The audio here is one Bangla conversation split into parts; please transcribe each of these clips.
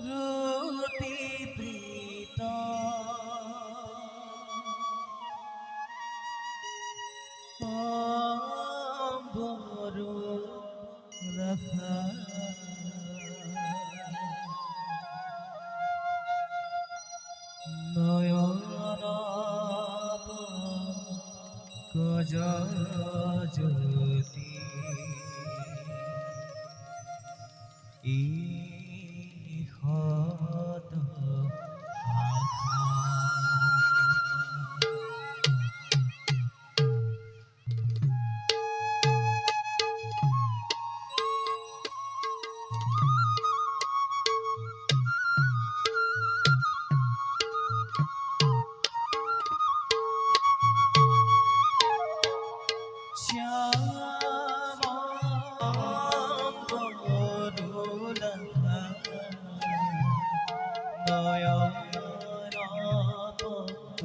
রুতি প্রীত বড় রাখা নয়ন গজ জ্যোতি ইহত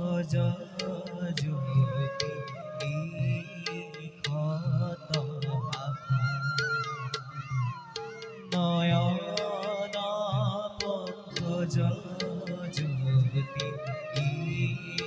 গজ জ্যোতি ইহত নয়ন গজ জ্যোতি ইহত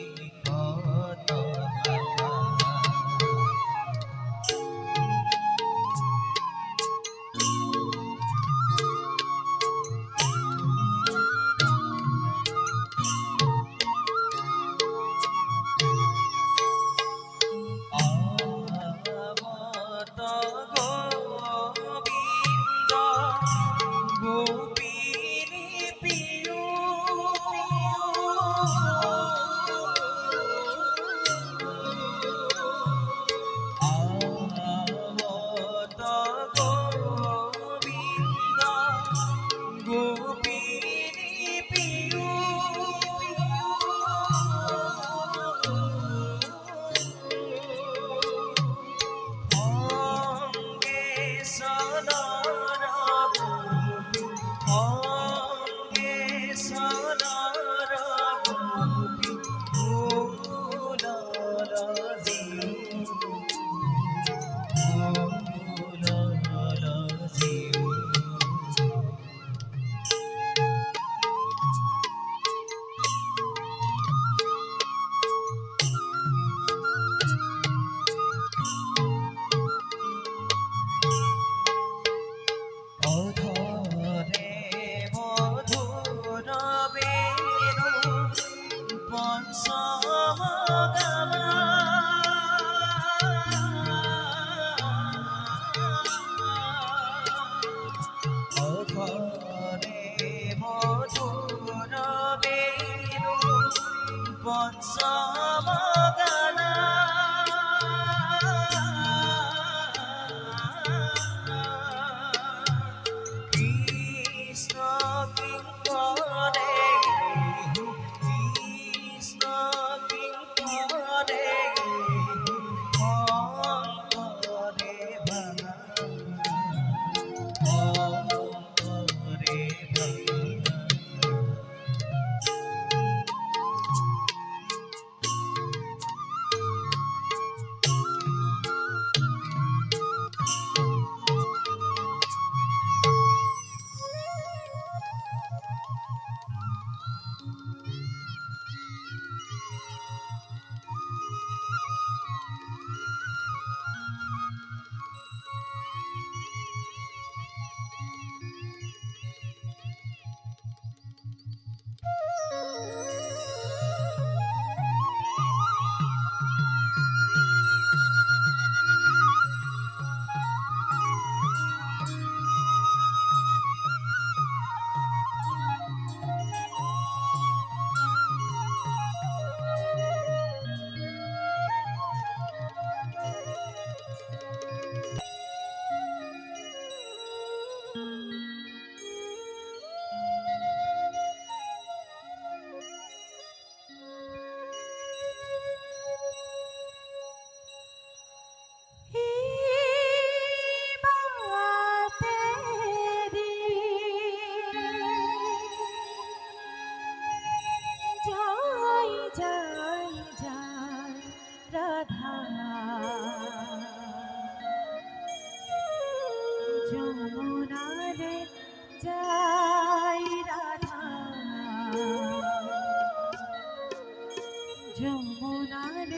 যমুনার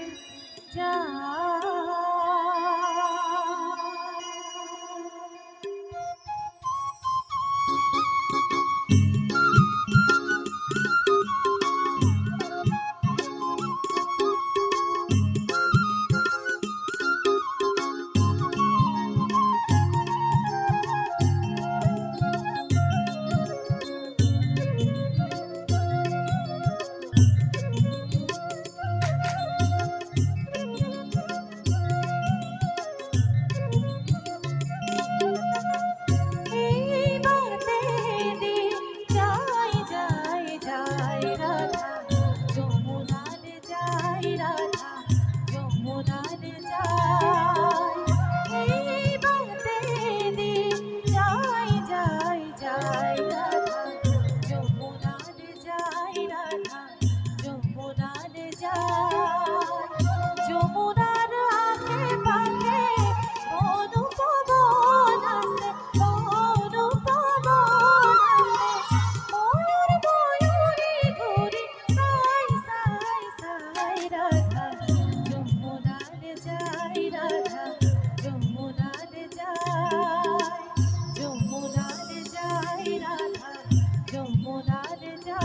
যা যমুনার যা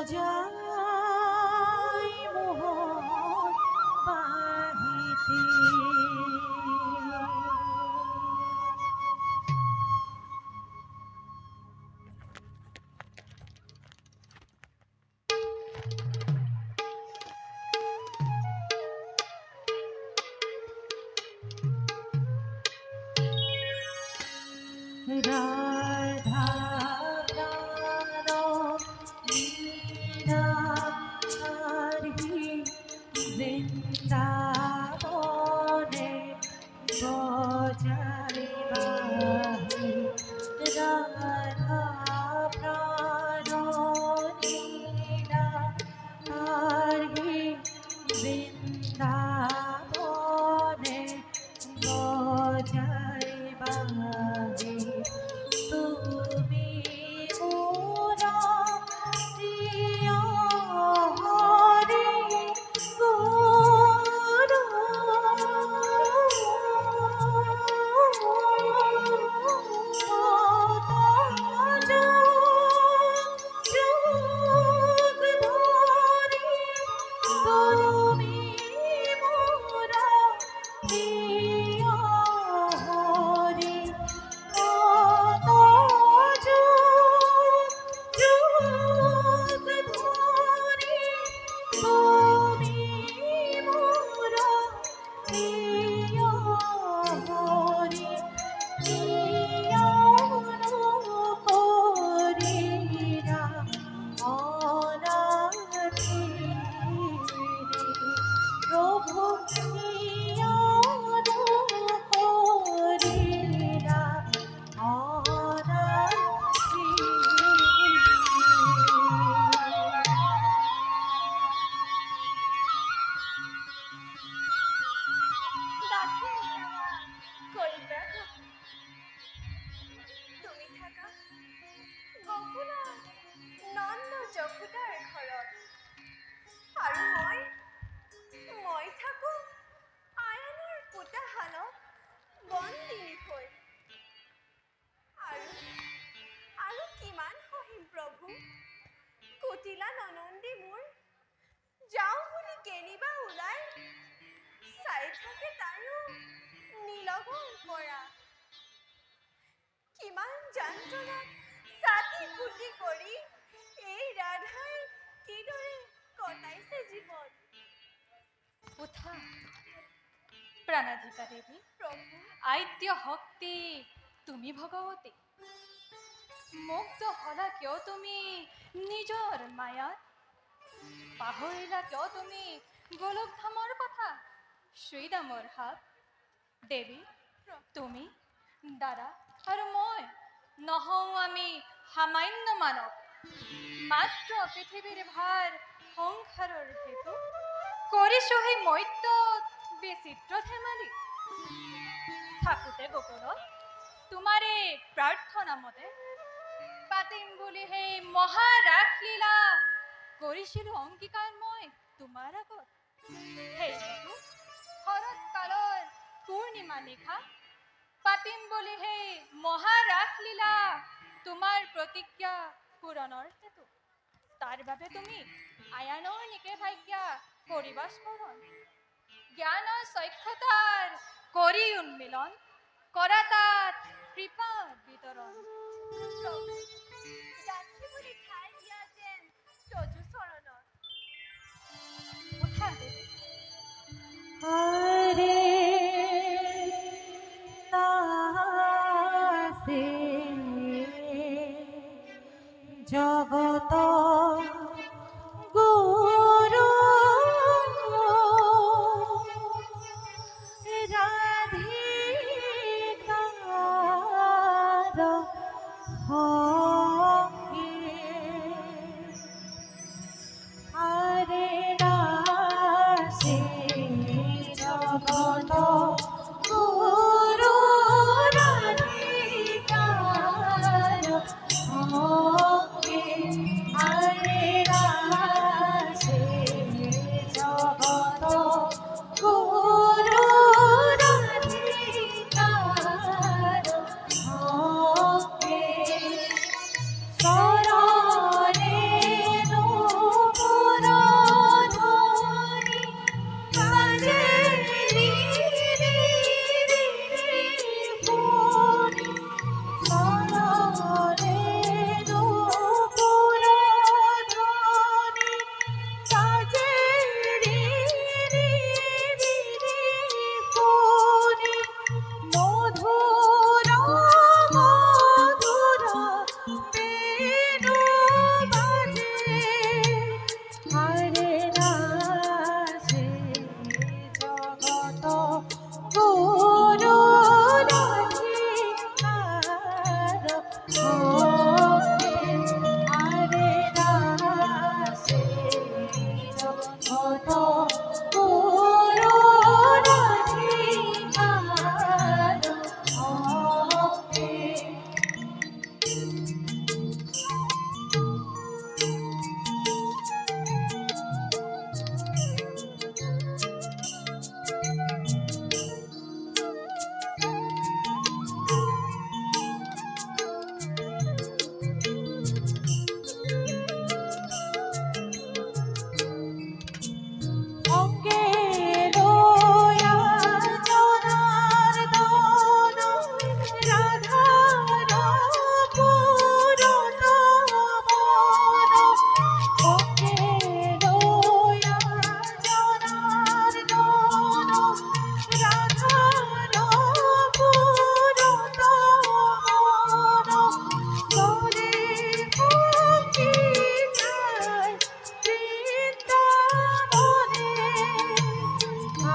যায় মোহন বাহিতে। রাধা প্রাণ লীলাধারী বৃন্দাবনে বজায় বাহি। রাধা প্রাণ লীলাধারী বৃন্দাবনে বজায় বাহি। তুমি মোর প্রিয় হরি গুরু। তুমি মোর প্রিয় হরি জখুদাৰ ঘৰত আৰু মই থাকো আয়নৰ পোতাশালত বন্দিনী হৈ। আৰু কিমান সহিম প্ৰভু, কুটিলা ননন্দী মোৰ যাওঁ বুলি কেনিবা ওলাই চাই থাকে তায়ো নীলগৰ পৰা। কিমান যন্ত্ৰণাত ছাতি ফুটি কৰি এই ৰাধাই কিদৰে কটাইছে জীৱন। উঠা প্রাণাধিকা দেবী, প্ৰভু আদ্য শক্তি তুমি ভগৱতী। মুগ্ধ হলা কিয় তুমি নিজৰ মায়াত? পাহৰিলা কিয় তুমি গোলক ধামৰ কথা, শ্ৰীদামৰ হাত? দেৱী তুমি দাদা আৰু মই নহওঁ আমি সামান্য মানৱ, মাত্ৰ পৃথিৱীৰ ভাৰ সংসাৰৰ হেতু কৰিছো সেই মৰ্ত্যত বিচিত্ৰ ধেমালি। থাকোতে গোকুলত তোমাৰে প্ৰাৰ্থনা মতে পাতিম বুলি সেই মহাৰাসলীলা কৰিছিলো অংগীকাৰ মই তোমাৰ আগত। সেই হেতু শৰৎকালৰ পূৰ্ণিমা নিশা পাতিম বুলি সেই মহাৰাসলীলা তোমাৰ প্ৰতিজ্ঞা পূৰণৰ হেতু। তাৰ বাবে তুমি আয়ানৰ নিষেধাজ্ঞা কৰিবা স্মৰণ, জ্ঞানৰ চক্ষতাৰ কৰি উন্মিলন কৰা তাত কৃপা বিতৰণ। যাত্ৰীবলৈ ঠাই দিয়া যেন তজু চৰণত। উঠা দেৱী। হরে নাসে জগত গুরু রাধিকার হয়ে। হরে রাসে জগত গুরু রাধিকার হয়ে। হরে রাসে জগত গুরু রাধিকার হয়ে। আরে রাসে জগত গুরু রাধিকার ভক্তি। অঙ্গে রয়া জনার্দন রাধার পুরত মন। অঙ্গে রয়া জনার্দন রাধার পুরত মন। তরে ভক্তি যায় বৃন্দাবনে।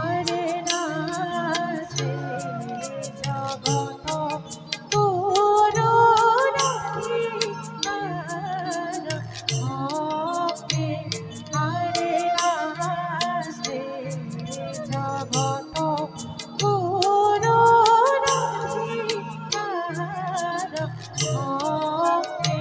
আরে নাচে জগত গুরু রাধিকার ভক্তি। আরে নাচে জগত গুরু রাধিকার ভক্তি।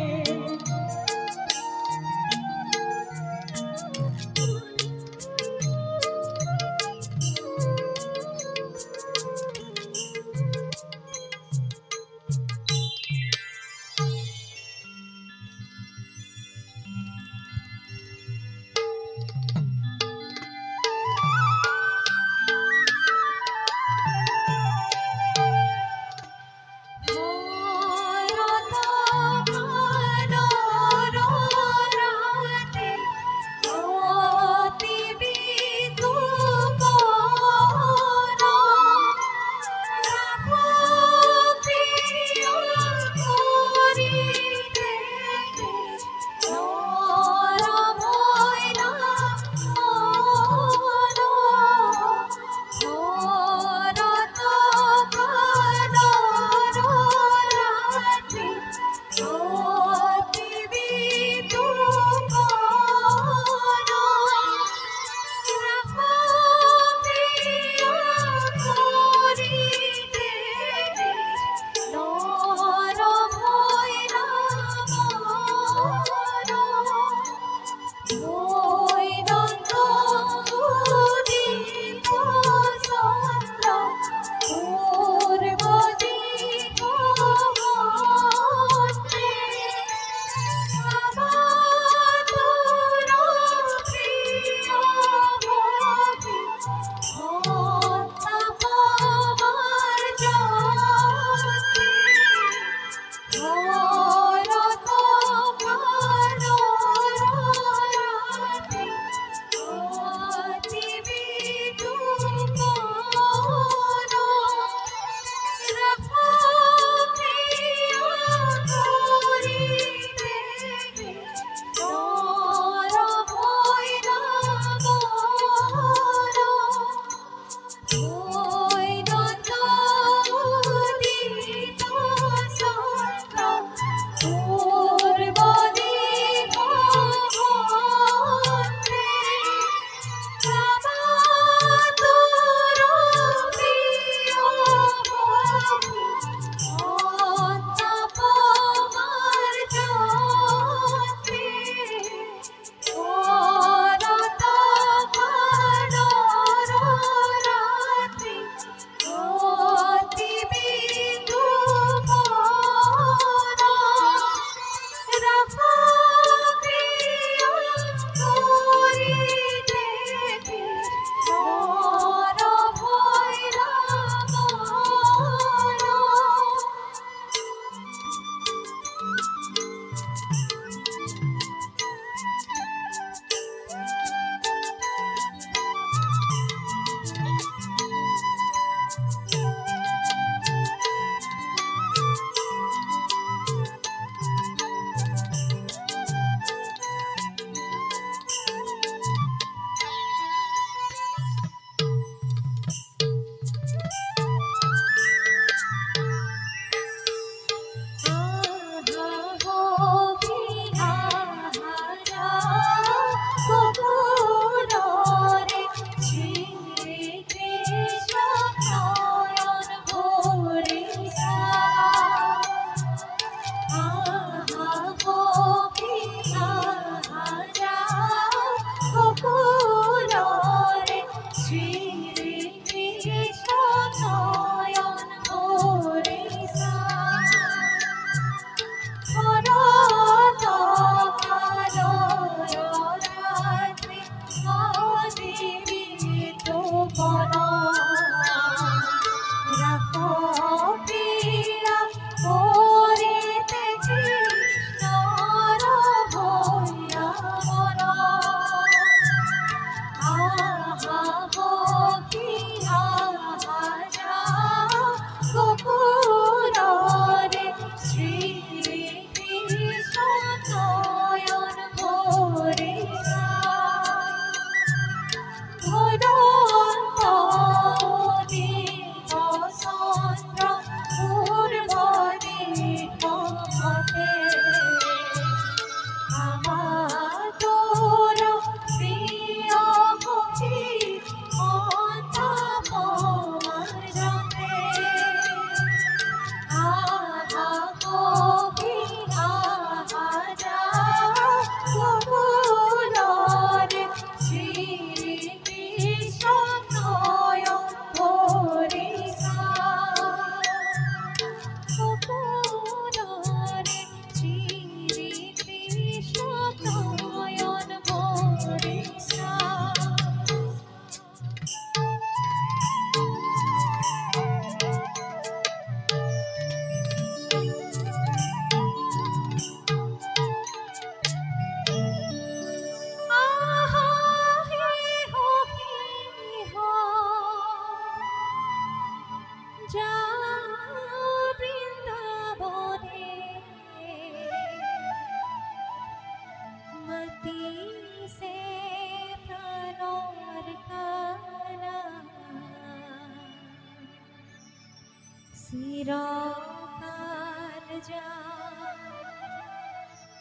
চিরকাল যা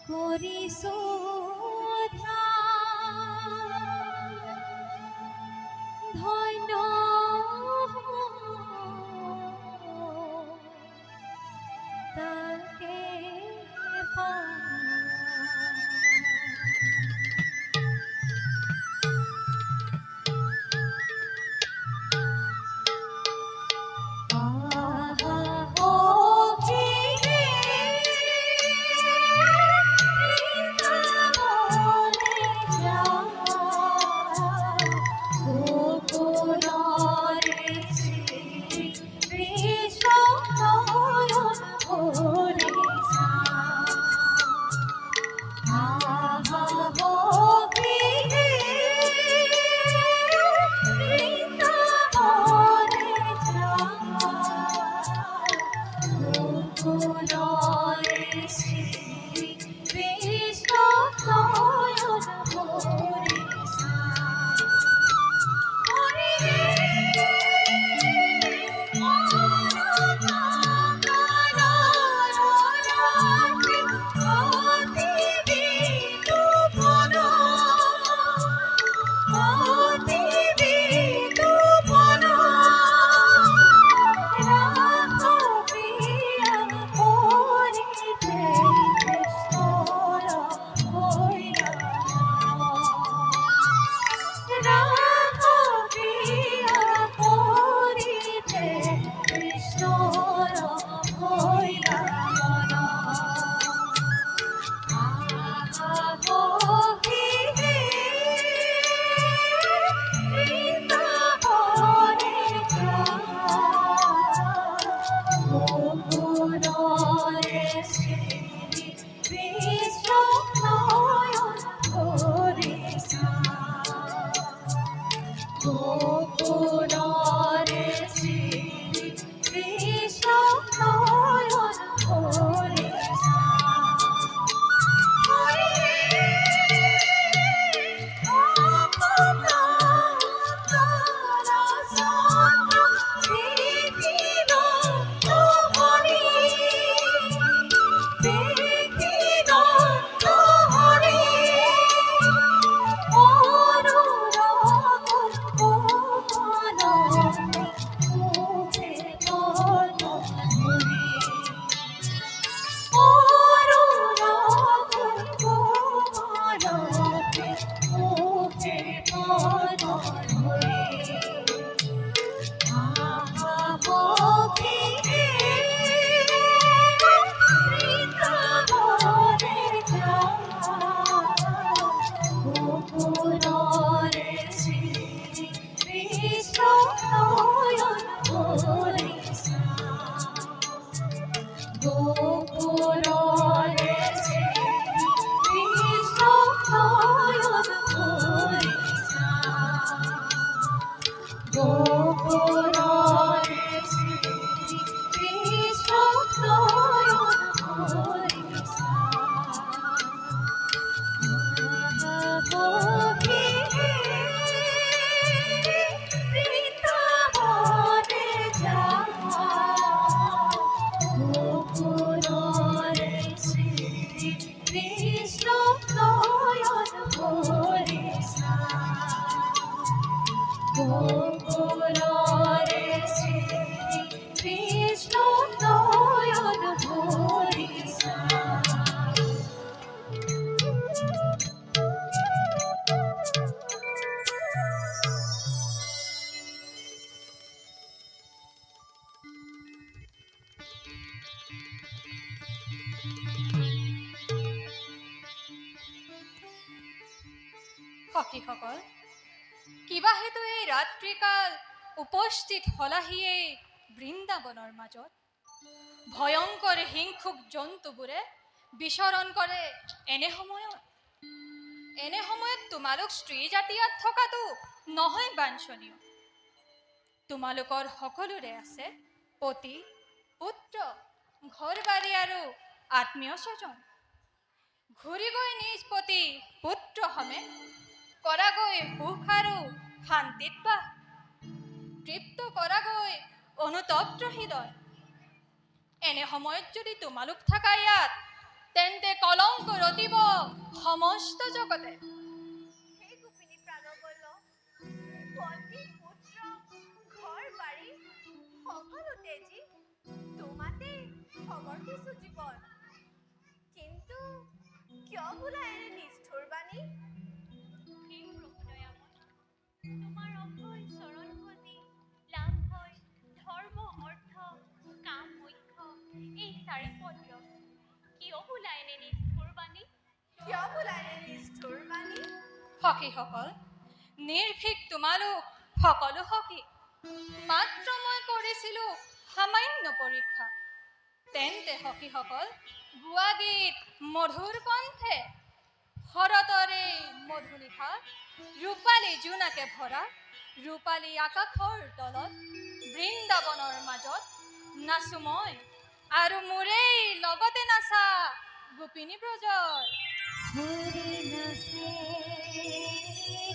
করিছো ধ্যান, ধন্য তাকে পায়। আহা ও ফিরে বৃন্দাবনে যাও, গোকুলরে শ্রী কৃষ্ণ নয়ন ভরে যাও। আহা ও ফিরে বৃন্দাবনে যাও, গোকুলরে শ্রী কৃষ্ণ নয়ন ভরে যাও। হরি গোকুলরে শ্রী কৃষ্ণ নয়ন ভরে যাও। গোকুলরে শ্রী কৃষ্ণ নয়ন ভরে যাও। গোকুলরে শ্রী কৃষ্ণ নয়ন ভরে বৃন্দাবনে যাও, গোকুলরে শ্রী কৃষ্ণ নয়ন ভরে যাও। গোকুলরে শ্রী কৃষ্ণ নয়ন ভরে যাও। সখীসকল, কিবা হেতু এই ৰাত্ৰিকাল উপস্থিত হলাহিয়ে বৃন্দাবনৰ মাজত। ভয়ংকৰ হিংসুক জন্তুবোৰে বিচৰণ কৰে এনে সময়ত তোমালোক স্ত্ৰী জাতি ইয়াত থকাটো নহয় বাঞ্ছনীয়। তোমালোকৰ সকলোৰে আছে পতি, পুত্ৰ, ঘৰ বাৰী আৰু আত্মীয় স্বজন। ঘূৰি গৈ নিজ পতি পুত্ৰ সমেত কৰাগৈ সুখ আৰু শান্তিত বাস। তৃপ্ত কৰাগৈ অনুতপ্ত হৃদয়। এনে সময়ত যদি তোমালোক থাকা ইয়াত তেন্তে কলংক ৰতিব সমস্ত জগতে। হে গোপিনী প্ৰাণবল্ল, পতি পুত্ৰ ঘৰ বাৰী সকলো তেজি তোমাতে সমৰ্পিছো জীৱন। কিন্তু কিয় বোলা এনে নিষ্ঠুৰ বাণী? হে প্ৰভু দয়াময়, তোমাৰ অভয় চৰণ খজি লাভ হয় ধৰ্ম অৰ্থ কাম মোক্ষ এই চাৰি পদ। কিয় বোলা এনে নিষ্ঠুৰ বাণী? কিয় বোলা এনে নিষ্ঠুৰ বাণী? সখীসকল, নিৰ্ভীক তোমালোক সকলো সখী, মাত্ৰ মই কৰিছিলোঁ সামান্য পৰীক্ষা। তেন্তে সখীসকল, গোৱা গীত মধুৰ কণ্ঠে শৰতৰে মধুনিশা ৰূপালী জোনাকে ভৰা ৰূপালী আকাশৰ তলত বৃন্দাবনৰ মাজত নাচো মই আৰু মোৰেই লগতে নাচা গোপিনী ব্ৰজৰ। হৰি নাচে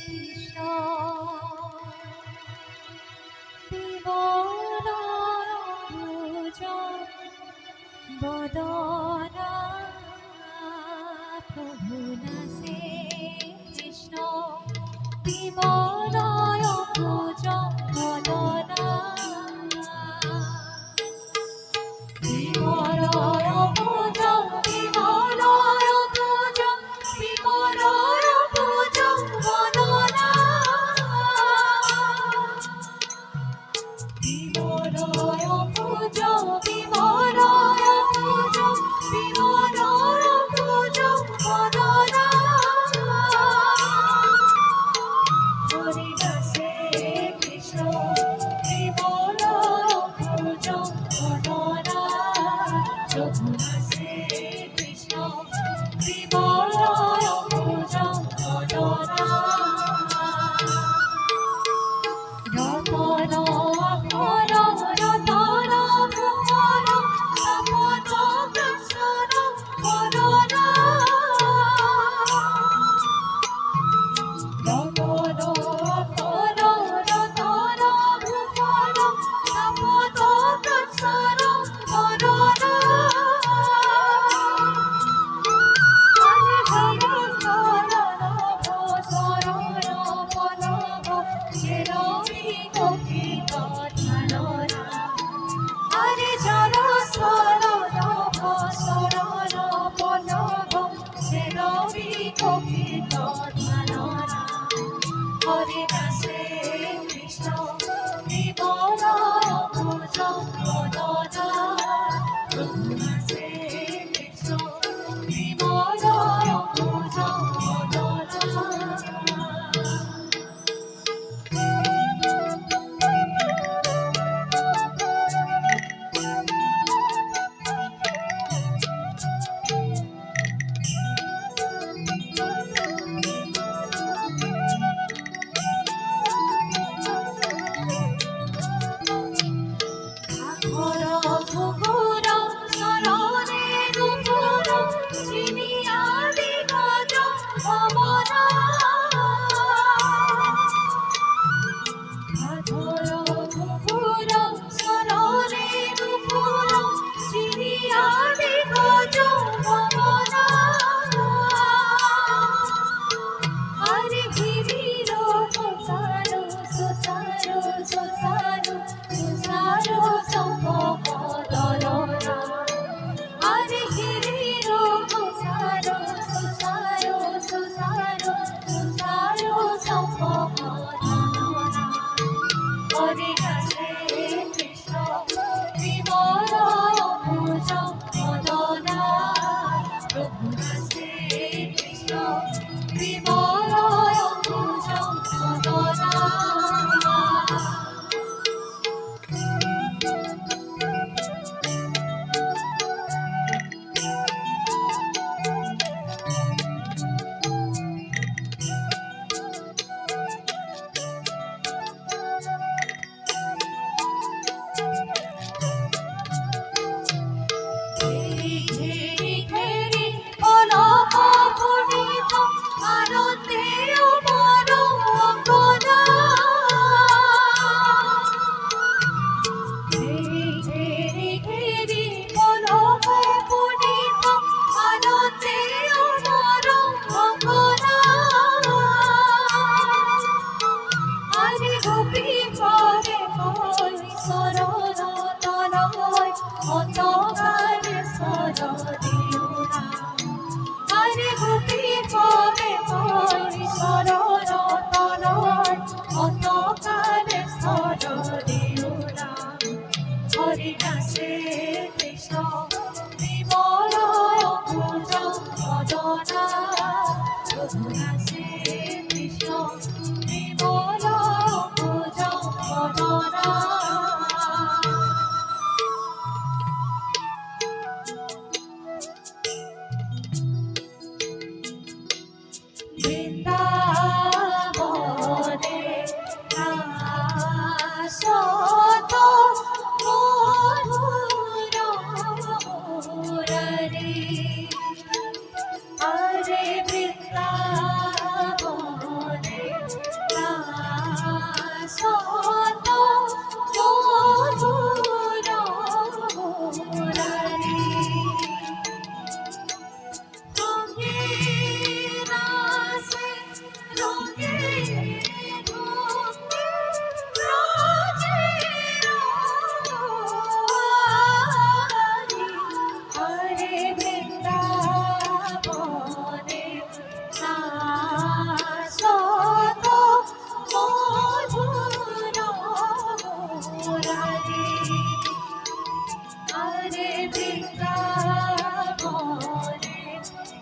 কৃষ্ণ বিমল ভুজ বদনা, প্রভু নাচে কৃষ্ণ বিমল ভুজ বদনা, বিমল ভুজ বিমল ভুজ বিমল ভুজ বদনা, বিমল ভুজ বিমল ভুজ বিমল ভুজ বদনা, হরি নাচে কৃষ্ণ বিমল ভুজ বদনা, প্রভু নাচে কৃষ্ণ বিমল ভুজ বদনা, রতন অক্ষর রতন ভুবন তপত দর্শন বদনা, রতন অক্ষর রতন ভুবন তপত দর্শন বদনা, হরে জল সরণ সরণ পলব চেরবি কপিত ধারণা, হরে নাচে কৃষ্ণ বিমল ভুজ বদনা, প্রভু নাচে কৃষ্ণ বিমল ভুজ বদনা। ঘর ঘুঘুর সরণে নুপুর চিনিয়া দিগজ ভবনা, ঘর ঘুঘুর সরণে নুপুর চিনিয়া দিগজ ভবনা, হরে গিরির সুসারু সুসারু সুসারু সুসারু সম্ভবদলনা, হরে গিরির সুসারু সুসারু সুসারু দিও না আরে গোপী কবে মই শরণ তরণ অতকালে স্থল দিও না হরি দাসে কৃষ্ণ বিমল অঙ্কুজ বদনা প্রভু দাসে কৃষ্ণ বিমল অঙ্কুজ বদনা বৃন্দাবনে দাসত মধুর মুরারি হরে বৃন্দাবনে দাসত মধুর মুরারি রঙে রাসে রঙে ধুমে রাজে রানী হরে বৃন্দাবনে দাসত মধুর মুরারি হরে বৃন্দাবনে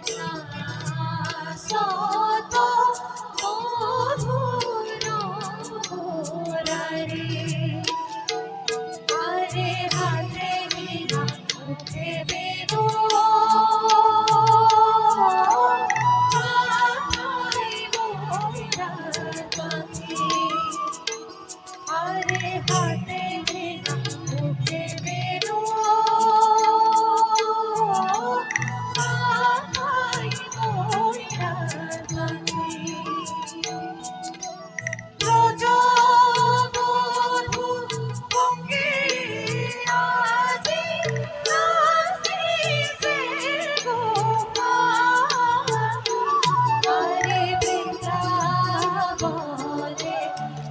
দাসত মধুর মুরারি হরে হাতে বিনা মুখে বেদো মাথায় ময়রা পাখি হরে হাতে বিনা মুখে বেদো মাথায় ময়রা পাখি ব্রজবধূ অঙ্গে আজি নাচিছে গোপাল হরে বৃন্দাবনে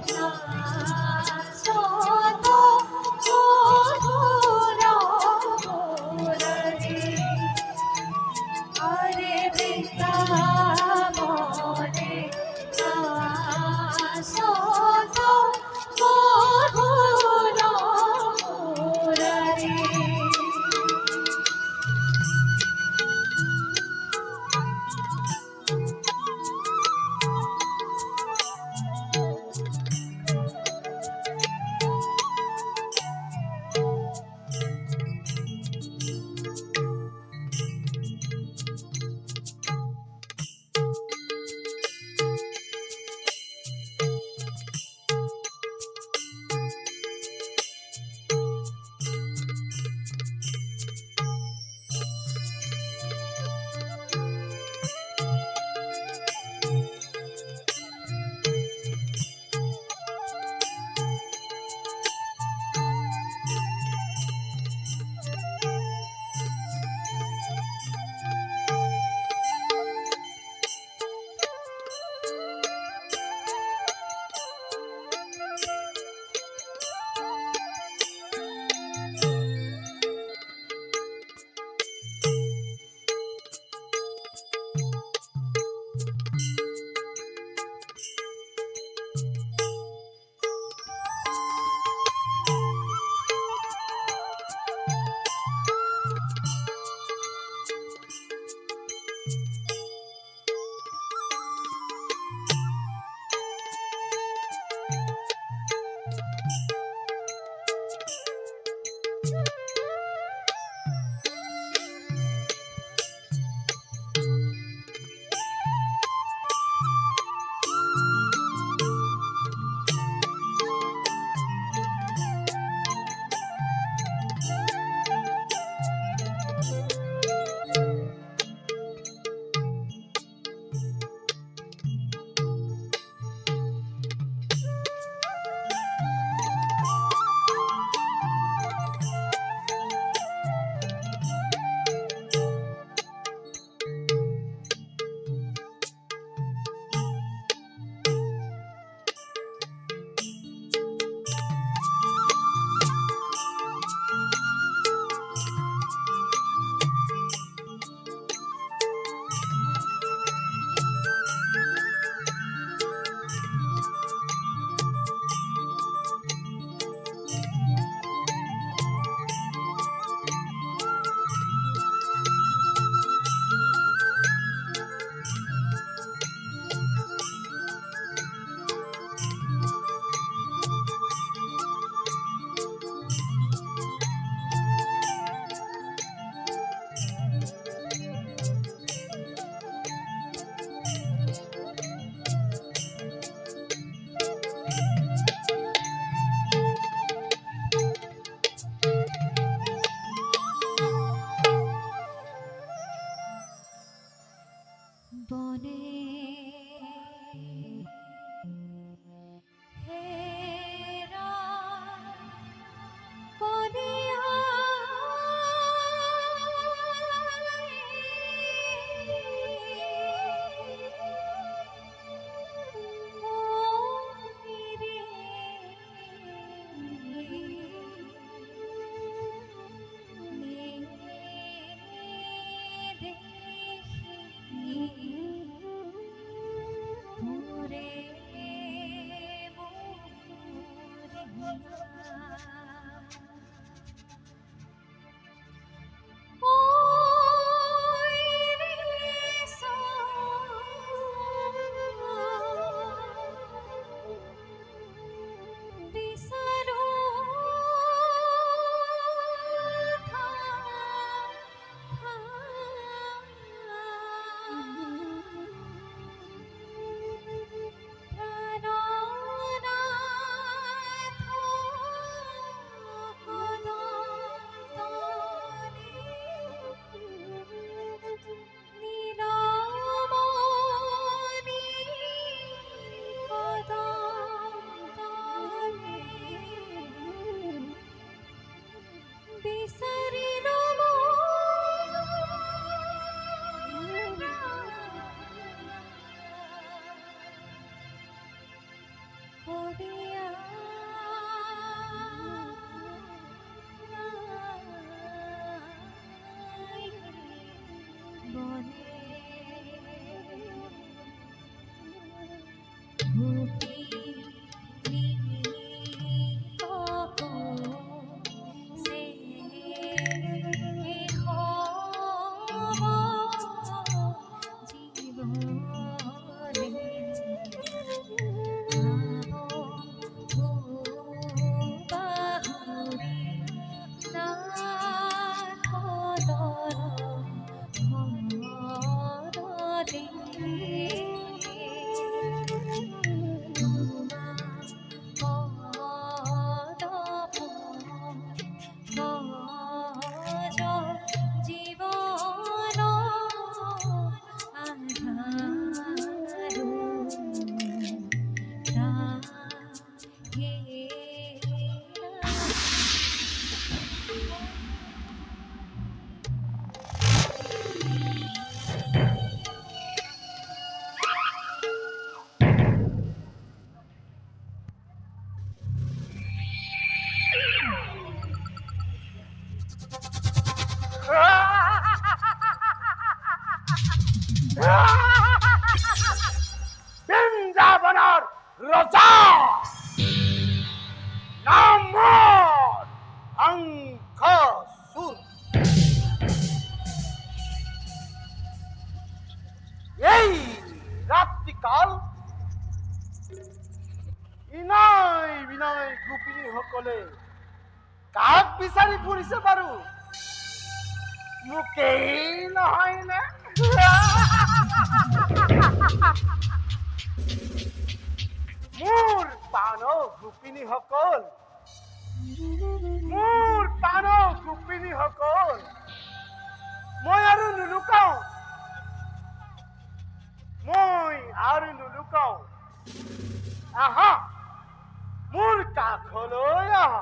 দাসত মধুর মুরারি হরে বৃন্দাবনে দাসত মধুর মুরারি বৃন্দাবনৰ ৰজা নাম মোৰ শংখাসুৰ। এই ৰাত্ৰিকাল ইনাই বিনাই গোপিনীসকলে কাক বিচাৰি ফুৰিছে বাৰু? মোকেই নহয় নে? মোৰ পানৱ গোপিনীসকল, মোৰ পানৱ গোপিনীসকল, মই আৰু নুলুকাও, মই আৰু নুলুকাও। আহা, মোৰ কাষলৈ আহা।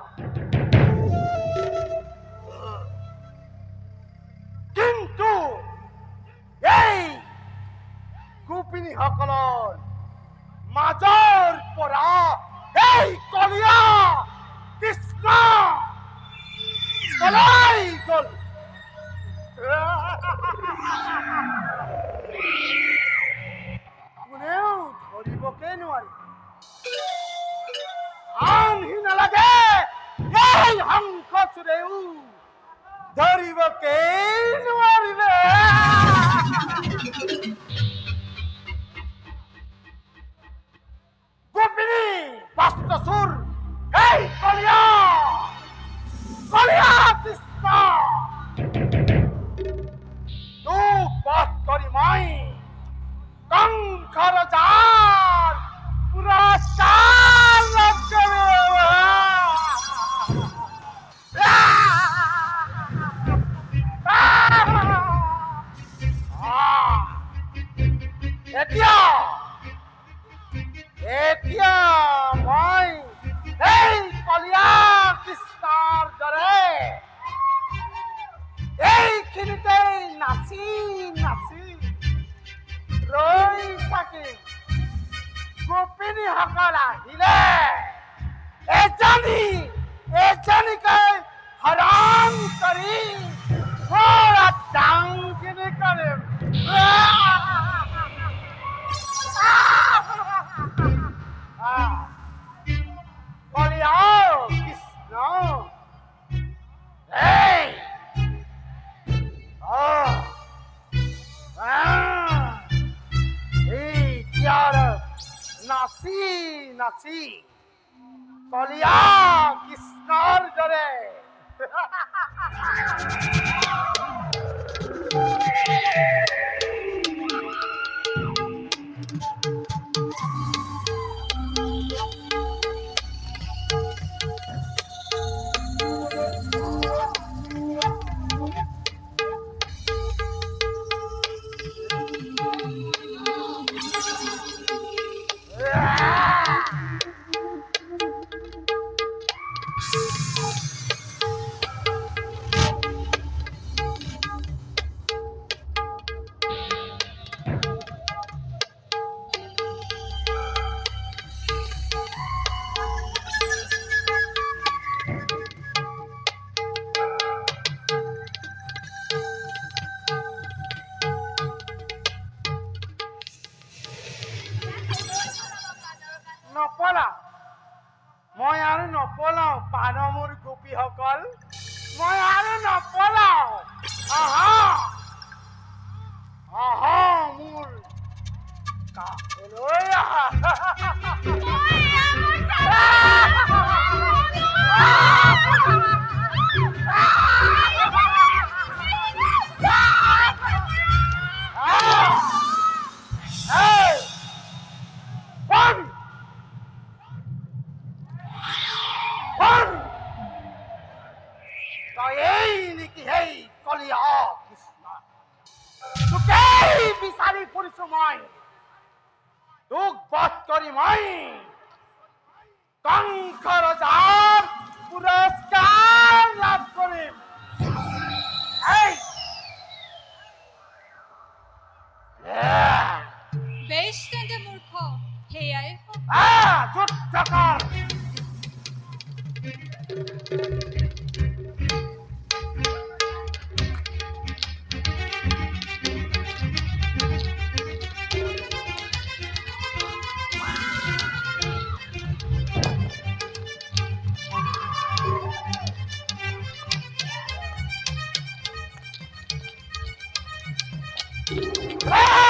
কিন্তু এই গোপিনীসকলৰ মাজৰ পৰা এই কলিয়া কৃষ্ণ পলাই গল। কোনেও ধৰিবকে নোৱাৰি। আনহি নালাগে, এই শংখাসুৰেও ধৰিবকে নোৱাৰিলে। গোপিনী বস্ত্ৰচুৰ, এই কলিয়া কলিয়া কৃষ্ণ তোক বধ কৰি মই কংস ৰজাৰ পুৰস্কাৰ লাভ কৰিম। এতিয়া এতিয়া মই এই কলিয়া কৃষ্ণৰ দৰে এইখিনিতে নাচি নাচি ৰৈ থাকিম। গোপিনীসকল আহিলে এজনী এজনীকৈ হৰণ কৰি মোৰ ডাংখিনি কৰিম। কলিয়া কৃষ্ণ, এই নাচি নাচি কলিয়া কৃষ্ণৰ দৰে নপলাও, মই আৰু নপলাও। পানমূৰ গোপীসকল, মই আৰু নপলাও। আহা আহা, মোৰ কাষলৈ আহা। এই নেকি সেই কলিয়া কৃষ্ণ, তোকেই বিচাৰি ফুৰিছো মই। তোক বধ কৰি মই কংস ৰজাৰ পুৰস্কাৰ লাভ কৰিম। বেশ তেন্তে মূৰ্খ, সেয়াই হওক। যুদ্ধ কৰ। এই